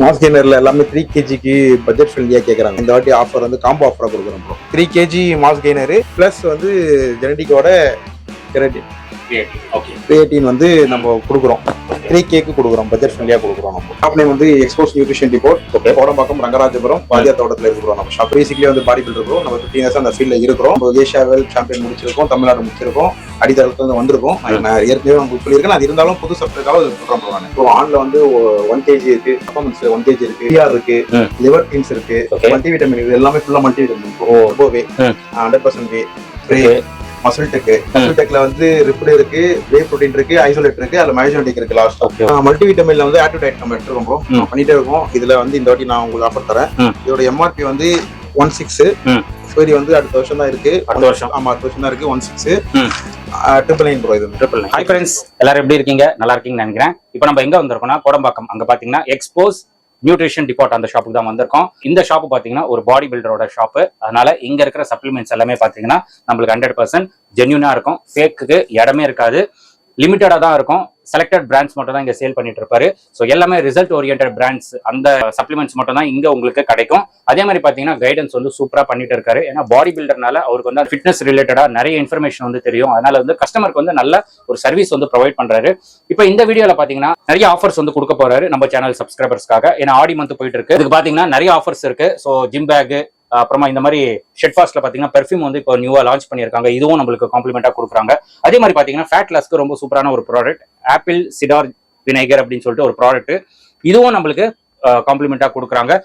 Mass கெய்னர்ல எல்லாமே 3 kg budget ஃப்ரெண்ட்லியா கேக்குறாங்க. இந்த வாட்டி ஆஃபர் வந்து காம்போ ஆஃபரா கொடுக்குறோம் bro. 3 kg mass gainer plus வந்து ஜெனடிக்கோட கிரியேட்டின் வந்து நம்ம கொடுக்குறோம். 3K கொடுக்குறோம், பட்ஜெட் ஃப்ரெண்ட்லியா கொடுக்குறோம். நம்ம ஷாப் நேம் வந்து expose nutrition depot, Kodambakkam Rangarajapuram பாதியா தோட்டத்தில் இருக்கிறோம். நம்ம ஷாப் பேசிக்கலி வந்து பாடி பில்டர் ப்ரோ. நம்ம 15 இயர்ஸ் அந்த ஃபீல்ட்ல இருக்கிறோம். ஏஷியா வேர்ல்ட் சாம்பியன் முடிச்சிருக்கோம், தமிழ்நாடு முடிச்சிருக்கோம், அடித்தளத்துல வந்து வந்திருக்கோம். நான் ஏற்கனவே உங்களுக்கு சொல்லியிருக்கேன். அது இருந்தாலும் புது சப்ஜெக்டாக சொல்றேன் ப்ரோ. நான் இப்போ ஆன்ல வந்து 1 kg இருக்கு, பர்ஃபார்மன்ஸ் 1 kg இருக்கு, பிஆர் இருக்கு, லிவர் கிங்ஸ் இருக்கு, மல்டிவிட்டமின் இது எல்லாமே ஃபுல்லா மல்டிவிட்டமின் ரொம்பவே 100% வே மசில் டெக்ல வந்து ரிப்டு இருக்கு, வே புரோட்டீன் இருக்கு, ஐசோலேட் இருக்கு, அதுல மயோஜெனடிக் இருக்கு. லாஸ்ட் மல்டிவிட்டமின்ல வந்து ஆக்டிவ் டயட் நம்ம எடுத்துருக்கோம் ப்ரோ. பண்ணிட்டே இருக்கோம். இதுல வந்து இந்த வாட்டி நான் உங்களுக்கு ஆஃபர் தரேன். இதோட எம்ஆர்பி வந்து 16. சரி வந்து அடுத்த வருஷம் தான் இருக்கு. அடுத்த வருஷம் தான் இருக்கு. 16 999 ப்ரோ. இது 999. ஹாய் ஃப்ரெண்ட்ஸ், எல்லாரும் எப்படி இருக்கீங்க? நல்லா இருக்கீங்கன்னு நினைக்கிறேன். இப்போ நம்ம எங்க வந்திருக்கோம்னா கோடம்பாக்கம். அங்க பாத்தீங்கன்னா எக்ஸ்போஸ் நியூட்ரிஷன் டிபார்ட் அந்த ஷாப்புக்கு தான் வந்திருக்கோம். இந்த ஷாப்பு பாத்தீங்கன்னா ஒரு பாடி பில்டரோட ஷாப்பு. அதனால இங்க இருக்கிற சப்ளிமெண்ட்ஸ் எல்லாமே பாத்தீங்கன்னா நம்மளுக்கு 100% ஜென்யூனா இருக்கும். ஃபேக்குக்கு இடமே இருக்காது, லிமிட்டடா தான் இருக்கும். செலக்டட் பிராண்ட்ஸ் மட்டும் தான் இங்க சேல் பண்ணிட்டு இருப்பாரு. ஸோ எல்லாமே ரிசல்ட் ஓரியன்டட் பிராண்ட்ஸ், அந்த சப்ளிமெண்ட்ஸ் மட்டும் தான் இங்க உங்களுக்கு கிடைக்கும். அதே மாதிரி பாத்தீங்கன்னா கைடன்ஸ் வந்து சூப்பரா பண்ணிட்டு இருக்காரு. ஏன்னா பாடி பில்டர்னால அவருக்கு வந்து ஃபிட்னஸ் ரிலேட்டடா நிறைய இன்ஃபர்மேஷன் வந்து தெரியும். அதனால வந்து கஸ்டமருக்கு வந்து நல்ல ஒரு சர்வீஸ் வந்து ப்ரொவைட் பண்றாரு. இப்போ இந்த வீடியோல பாத்தீங்கன்னா நிறைய ஆஃபர்ஸ் வந்து கொடுக்க போறாரு நம்ம சேனல் சப்ஸ்கிரைபர்ஸ்க்காக. ஏன்னா ஆடி மந்த் போயிட்டு இருக்கு. இதுக்கு பாத்தீங்கன்னா நிறைய ஆஃபர்ஸ் இருக்கு. ஸோ ஜிம் பேக், அப்புறமா இந்த மாதிரி ஷெட் ஃபாஸ்ட்ல பாத்தீங்கன்னா பெர்ஃப்யூம் வந்து இப்போ நியூவா லான்ச் பண்ணியிருக்காங்க. இதுவும் நம்மளுக்கு காம்ப்ளிமெண்டா கொடுக்குறாங்க. அதே மாதிரி பாத்தீங்கன்னா ஃபேட் லாஸ்க்கு ரொம்ப சூப்பரான ஒரு ப்ராடக்ட் ஆப்பிள் சிடார் வினைகர் அப்படின்னு சொல்லிட்டு ஒரு ப்ராடக்ட், இதுவும் நம்மளுக்கு காம்ப்ளிமெண்டா கொடுக்குறாங்க.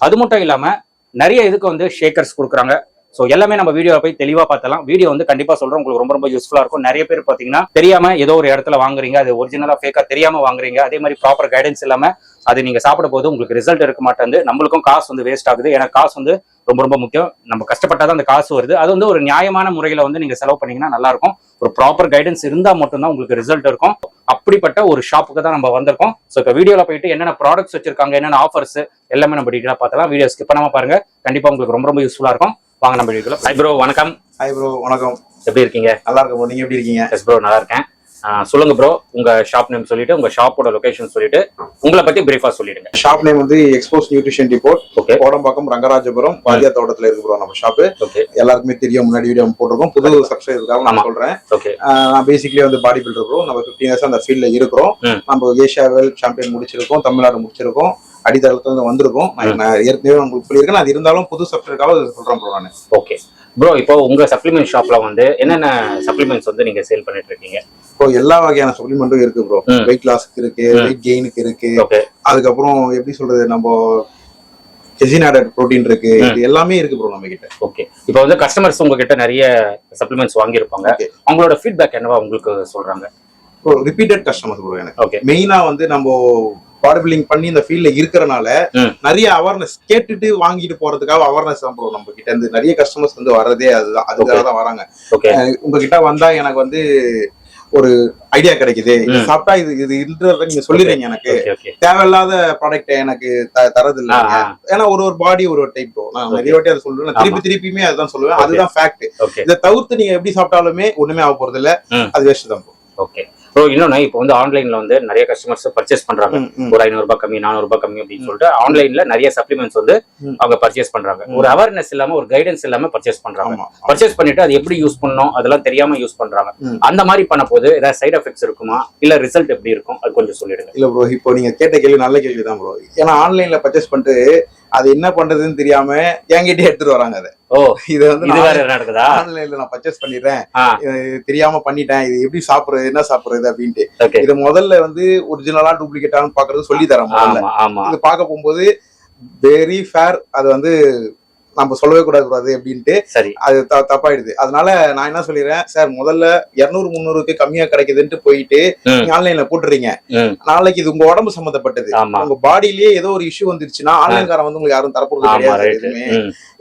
அது மட்டும் இல்லாம நிறைய இதுக்கு வந்து ஷேக்கர்ஸ் கொடுக்குறாங்க. ஸோ எல்லாமே நம்ம வீடியோவை போய் தெளிவா பார்த்தலாம். வீடியோ வந்து கண்டிப்பா சொல்றோம், உங்களுக்கு ரொம்ப ரொம்ப யூஸ்ஃபுல்லா இருக்கும். நிறைய பேர் பாத்தீங்கன்னா தெரியாம ஏதோ ஒரு இடத்துல வாங்குறீங்க, அது ஒரிஜினலா ஃபேக்கா தெரியாம வாங்குறீங்க. அதே மாதிரி ப்ராப்பர் கைடன்ஸ் இல்லாம அது நீங்க சாப்பிட போது உங்களுக்கு ரிசல்ட் இருக்க மாட்டேங்குது. நம்மளுக்கும் காசு வந்து வேஸ்ட் ஆகுது. ஏன்னா காசு வந்து ரொம்ப ரொம்ப முக்கியம். நம்ம கஷ்டப்பட்டாதான் அந்த காசு வருது. அது வந்து ஒரு நியாயமான முறையில வந்து நீங்க செலவு பண்ணீங்கன்னா நல்லா இருக்கும். ஒரு ப்ராப்பர் கைடன்ஸ் இருந்தா மட்டும்தான் உங்களுக்கு ரிசல்ட் இருக்கும். அப்படிப்பட்ட ஒரு ஷாப்புக்கு தான் நம்ம வந்திருக்கோம். ஸோ இப்போ வீடியோல போயிட்டு என்னென்ன ப்ராடக்ட்ஸ் வச்சிருக்காங்க, என்னென்ன ஆஃபர்ஸ் எல்லாமே நம்ம டீட்டெயிலா பார்த்தலாம். வீடியோ ஸ்கிப் பண்ணாம பாருங்க, கண்டிப்பா உங்களுக்கு ரொம்ப ரொம்ப யூஸ்ஃபுல்லா இருக்கும். வாங்க நம்ம வீடியோல. ஹாய் ப்ரோ, வணக்கம். ஹாய் ப்ரோ, வணக்கம். எப்படி இருக்கீங்க? நல்லா இருக்கேன் ப்ரோ. நீங்க எப்படி இருக்கீங்க? எஸ் ப்ரோ, நல்லா இருக்கேன். சொல்லுங்க ப்ரோ, உங்க ஷாப் நேம் சொல்லிட்டு உங்க ஷாப்போட லொகேஷன் சொல்லிட்டு உங்களை பத்தி பிரீஃபா சொல்லிடுங்க. ஷாப் நேம் வந்து expose nutrition depot, Kodambakkam Rangarajapuram பாதியா தோட்டத்துல இருக்கு ப்ரோ நம்ம ஷாப்பு. எல்லாருக்குமே தெரியும், முன்னாடி வீடியோ போட்டிருக்கோம். புது சப்ஸ்கிரைபருக்காக நான் சொல்றேன். நான் பேசிக்கலி வந்து பாடி பில்டர் ப்ரோ. நம்ம 15 இயர்ஸ் அந்த ஃபீல்ட்ல இருக்கிறோம். நம்ம ஏஷியா வேர்ல்ட் சாம்பியன் முடிச்சிருக்கோம், தமிழ்நாடு முடிச்சிருக்கோம், அடித்தளத்துல வந்து வந்திருக்கோம். நான் ஏற்கனவே உங்களுக்கு சொல்லியிருக்கேன். அது இருந்தாலும் புது சப்ஸ்கிரைபருக்காக சொல்றேன் ப்ரோ நான். ஓகே ப்ரோ, இப்போ உங்க சப்ளிமெண்ட் ஷாப்ல வந்து என்னென்ன சப்ளிமெண்ட்ஸ் வந்து நீங்க சேல் பண்ணிட்டு இருக்கீங்க? இப்போ எல்லா வகையான சப்ளிமெண்ட்டும் இருக்கு ப்ரோ. வெயிட் லாஸ்க்கு இருக்கு, வெயிட் கெயினுக்கு இருக்கு, அதுக்கப்புறம் எப்படி சொல்றது, நம்ம கெசினாடட் புரோட்டீன் இருக்கு, இது எல்லாமே இருக்கு ப்ரோ நம்ம கிட்ட. ஓகே, இப்போ வந்து கஸ்டமர்ஸ் உங்ககிட்ட நிறைய சப்ளிமெண்ட்ஸ் வாங்கியிருப்பாங்க. அவங்களோட ஃபீட்பேக் என்னவா உங்களுக்கு சொல்றாங்க? Repeated customers bro. எனக்கு மெயினா வந்து நம்ம பாடி பில்டிங் பண்ணி இந்த ஃபீல்ட்ல இருக்கிறனால நிறைய அவேர்னஸ் கேட்டுட்டு வாங்கிட்டு போறதுக்காக அவேர்னஸ் தான் ப்ரோ. நம்ம கிட்ட இருந்து நிறைய கஸ்டமர்ஸ் வந்து வர்றதே அதுக்காக தான் வராங்க. உங்ககிட்ட வந்தா எனக்கு வந்து ஒரு ஐடியா கிடைக்குது, இது சாப்பிட்டா இது நீங்க சொல்லிடுறீங்க. எனக்கு தேவையில்லாத ப்ராடக்ட் எனக்கு தரது இல்லை. ஏன்னா ஒரு பாடி ஒரு டைப் ப்ரோ. நான் நிறைய வாட்டி அதை சொல்லுவேன், திருப்பியுமே அதுதான் சொல்லுவேன். அதுதான் ஃபேக்ட். இதை தவிர்த்து நீங்க எப்படி சாப்பிட்டாலுமே ஒண்ணுமே ஆக போறது இல்லை, அது வேஸ்ட் தான் ப்ரோ. ஓகே ப்ரோ, இன்னொன்னு இப்போ வந்து ஆன்லைன்ல வந்து நிறைய கஸ்டமர்ஸ் பர்ச்சேஸ் பண்றாங்க. ஒரு 500 ரூபாய் கம்மி, 400 ரூபாய் கம்மி அப்படின்னு சொல்லிட்டு ஆன்லைன்ல நிறைய சப்ளிமெண்ட்ஸ் வந்து அவங்க பர்ச்சேஸ் பண்றாங்க. ஒரு அவேர்னஸ் இல்லாம, ஒரு கைடன்ஸ் இல்லாம பர்ச்சேஸ் பண்றாங்க. பர்ச்சேஸ் பண்ணிட்டு அது எப்படி யூஸ் பண்ணணும் அதெல்லாம் தெரியாம யூஸ் பண்றாங்க. அந்த மாதிரி பண்ண போது ஏதாவது சைட் எஃபெக்ட்ஸ் இருக்குமா, இல்ல ரிசல்ட் எப்படி இருக்கும், அது கொஞ்சம் சொல்லிடுங்க. இல்ல ப்ரோ, இப்போ நீங்க கேட்ட கேள்வி நல்ல கேள்வி தான் ப்ரோ. ஏன்னா ஆன்லைன்ல பர்ச்சேஸ் பண்ணிட்டு அது என்ன பண்றதுன்னு தெரியாம என்கிட்ட எடுத்துட்டு வராங்க. அதை இது வந்து ஆன்லைன்ல நான் பர்ச்சேஸ் பண்ணிடுறேன், தெரியாம பண்ணிட்டேன், இது எப்படி சாப்பிடுறது, என்ன சாப்பிடுறது அப்படின்ட்டு. இது முதல்ல வந்து ஒரிஜினலா டூப்ளிகேட்டான்னு பாக்குறது சொல்லி தரேன். இது பார்க்க போகும்போது வெரி ஃபேர், அது வந்து நம்ம சொல்லவே கூடாது அப்படின்ட்டு அது தப்பாயிடுது. அதனால நான் என்ன சொல்லிடுறேன், சார் முதல்ல 200-300க்கு கம்மியா கிடைக்குதுன்ட்டு போயிட்டு நீங்க ஆன்லைன்ல போட்டுறீங்க. நாளைக்கு இது உங்க உடம்பு சம்பந்தப்பட்டது, உங்க பாடியிலேயே ஏதோ ஒரு இஷ்யூ வந்துருச்சுன்னா ஆன்லைன்காரன் வந்து உங்களுக்கு யாரும் தரப்போறது கிடையாது எதுவுமே.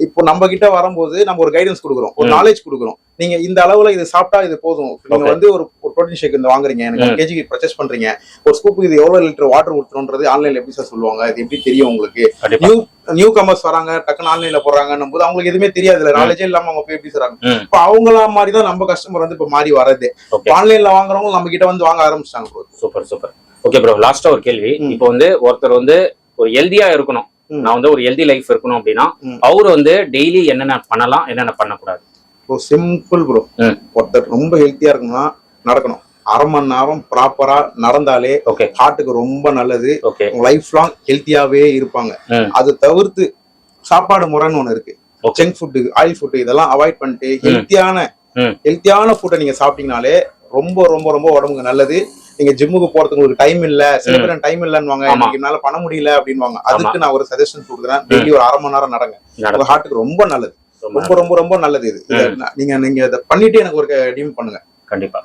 இப்போ நம்ம கிட்ட வரும்போது நம்ம ஒரு கைடன்ஸ் கொடுக்குறோம், ஒரு நாலேஜ் கொடுக்குறோம். நீங்க இந்த அளவுல இது சாப்பிட்டா இது போதும். நீங்க வந்து ஒரு ப்ரோட்டீன் ஷேக் இந்த வாங்குறீங்க, எனக்கு 1 kg பர்ச்சேஸ் பண்றீங்க, ஒரு ஸ்கூப்புக்கு இது எவ்வளவு லிட்டர் வாட்டர் ஊற்றணும்ன்றது ஆன்லைன்ல எப்படி சார் சொல்லுவாங்க? இது எப்படி தெரியும் உங்களுக்கு? நியூ கமர்ஸ் வராங்க, டக்குன்னு ஆன்லைன்ல போடுறாங்கன்னும் போது அவங்களுக்கு எதுவுமே தெரியாது, இல்ல நாலேஜே இல்லாம அவங்க போய் எப்படி சொல்றாங்க. இப்ப அவங்களா மாதிரிதான் நம்ம கஸ்டமர் வந்து இப்ப மாறி வரது. ஆன்லைன்ல வாங்குறவங்க நம்ம கிட்ட வந்து வாங்க ஆரம்பிச்சிட்டாங்க. Super super. ஓகே ப்ரோ, லாஸ்டா ஒரு கேள்வி. இப்போ வந்து ஒருத்தர் வந்து ஒரு ஹெல்தியா இருக்கணும், நான் வந்து ஒரு ஹெல்தி லைஃப் இருக்கணும் அப்படின்னா அவரு வந்து டெய்லி என்னென்ன பண்ணலாம், என்னென்ன பண்ணக்கூடாது? Simple bro. ஒருத்தர் ரொம்ப ஹெல்த்தியா இருக்கணும்னா நடக்கணும். 1/2 மணி நேரம் ப்ராப்பரா நடந்தாலே ஹார்ட்டுக்கு ரொம்ப நல்லது. லைஃப் லாங் ஹெல்த்தியாவே இருப்பாங்க. அது தவிர்த்து சாப்பாடு முறைன்னு ஒண்ணு இருக்கு. ஜங்க் ஃபுட்டு, ஆயில் ஃபுட்டு இதெல்லாம் அவாய்ட் பண்ணிட்டு ஹெல்த்தியான ஃபுட்டை நீங்க சாப்பிட்டீங்கனாலே ரொம்ப ரொம்ப ரொம்ப உடம்புக்கு நல்லது. நீங்க ஜிம்முக்கு போறதுக்கு உங்களுக்கு டைம் இல்ல, சில பேர் டைம் இல்லன்னுவாங்க, எனக்கு என்னால பண்ண முடியல அப்படின்வாங்க. அதுக்கு நான் ஒரு சஜஷன் கொடுக்குறேன். டெய்லி ஒரு 1/2 மணி நேரம் நடங்க. உங்க ஹார்ட்டுக்கு ரொம்ப நல்லது. ரொம்ப ரொம்ப ரொம்ப நல்லது இது. நீங்க இதை பண்ணிட்டு எனக்கு ஒரு டீம் பண்ணுங்க. கண்டிப்பா.